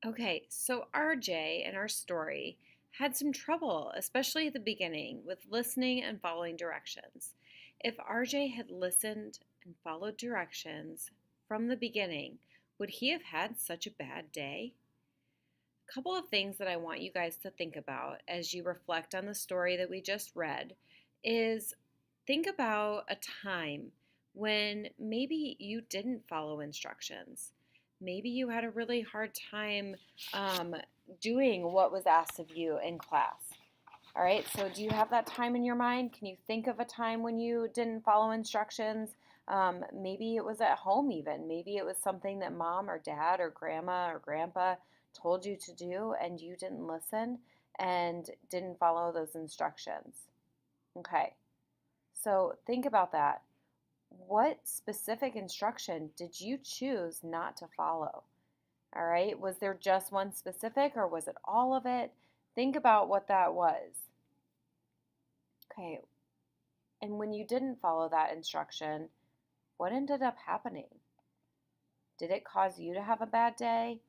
Okay, so RJ in our story had some trouble, especially at the beginning, with listening and following directions. If RJ had listened and followed directions from the beginning, would he have had such a bad day? A couple of things that I want you guys to think about as you reflect on the story that we just read is think about a time when maybe you didn't follow instructions. Maybe you had a really hard time um, doing what was asked of you in class. All right, so do you have that time in your mind? Can you think of a time when you didn't follow instructions? Maybe it was at home, even. Maybe it was something that mom or dad or grandma or grandpa told you to do and you didn't listen and didn't follow those instructions. Okay, so think about that. What specific instruction did you choose not to follow? All right, was there just one specific or was it all of it? Think about what that was. Okay, and when you didn't follow that instruction, what ended up happening? Did it cause you to have a bad day?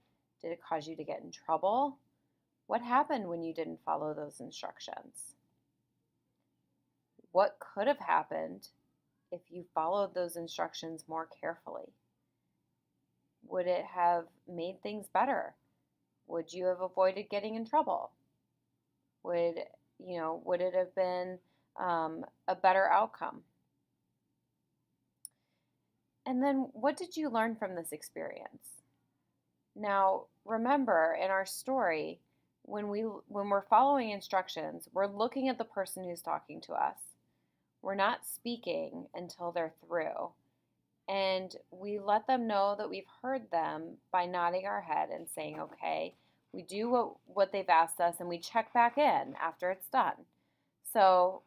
Did it cause you to get in trouble? What happened when you didn't follow those instructions? What could have happened if you followed those instructions more carefully? Would it have made things better? Would you have avoided getting in trouble? Would it have been a better outcome? And then what did you learn from this experience? Now, remember in our story, when we're following instructions, we're looking at the person who's talking to us. We're not speaking until they're through. And we let them know that we've heard them by nodding our head and saying, okay, we do what they've asked us and we check back in after it's done. So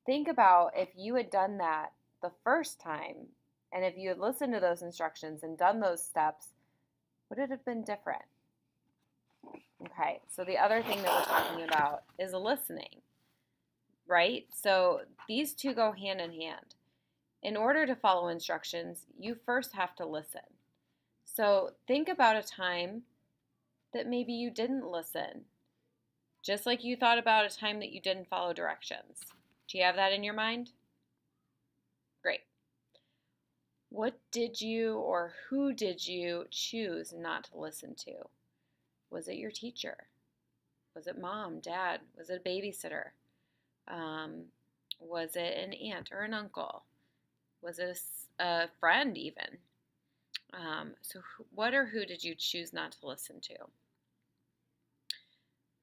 think about if you had done that the first time and if you had listened to those instructions and done those steps, would it have been different? Okay, so the other thing that we're talking about is listening, right? So these two go hand in hand. In order to follow instructions, you first have to listen. So think about a time that maybe you didn't listen, just like you thought about a time that you didn't follow directions. Do you have that in your mind? Great. What did you or who did you choose not to listen to? Was it your teacher? Was it mom, dad? Was it a babysitter? Um, was it an aunt or an uncle? Was it a friend even? What or who did you choose not to listen to?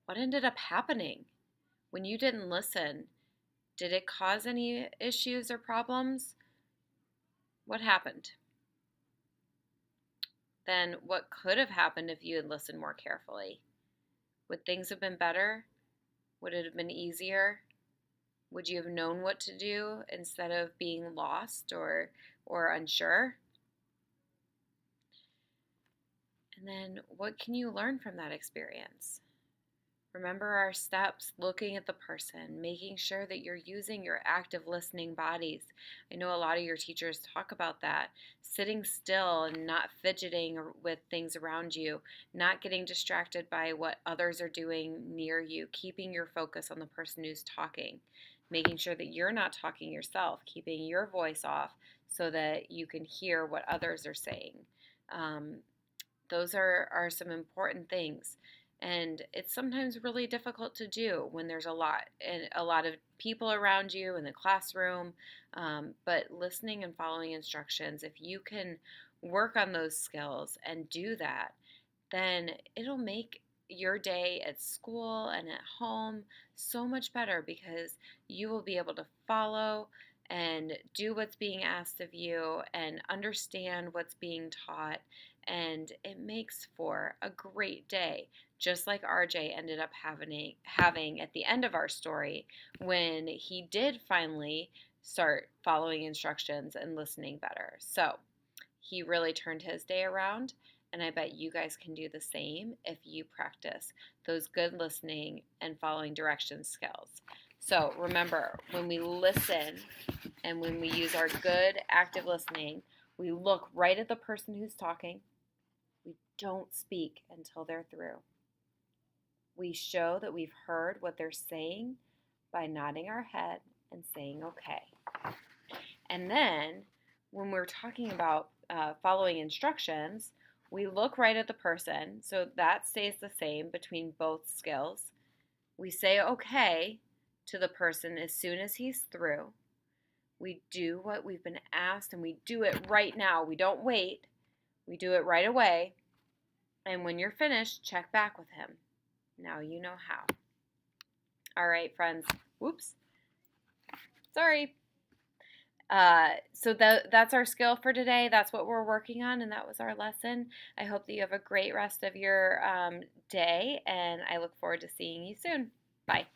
What ended up happening when you didn't listen? Did it cause any issues or problems? What happened? Then what could have happened if you had listened more carefully? Would things have been better? Would it have been easier? Would you have known what to do instead of being lost or unsure? And then what can you learn from that experience? Remember our steps, looking at the person, making sure that you're using your active listening bodies. I know a lot of your teachers talk about that. Sitting still and not fidgeting with things around you, not getting distracted by what others are doing near you, keeping your focus on the person who's talking, making sure that you're not talking yourself, keeping your voice off so that you can hear what others are saying. Um, those are some important things. And it's sometimes really difficult to do when there's a lot of people around you in the classroom. But listening and following instructions, if you can work on those skills and do that, then it'll make your day at school and at home so much better because you will be able to follow and do what's being asked of you and understand what's being taught. And it makes for a great day, just like RJ ended up having at the end of our story when he did finally start following instructions and listening better. So he really turned his day around. And I bet you guys can do the same if you practice those good listening and following directions skills. So remember, when we listen and when we use our good active listening, we look right at the person who's talking. We don't speak until they're through. We show that we've heard what they're saying by nodding our head and saying okay. And then when we're talking about following instructions, we look right at the person. So that stays the same between both skills. We say okay to the person as soon as he's through. We do what we've been asked and we do it right now. We don't wait. We do it right away. And when you're finished, check back with him. Now you know how. All right, friends. Whoops. Sorry. So that's our skill for today. That's what we're working on, and that was our lesson. I hope that you have a great rest of your day, and I look forward to seeing you soon. Bye.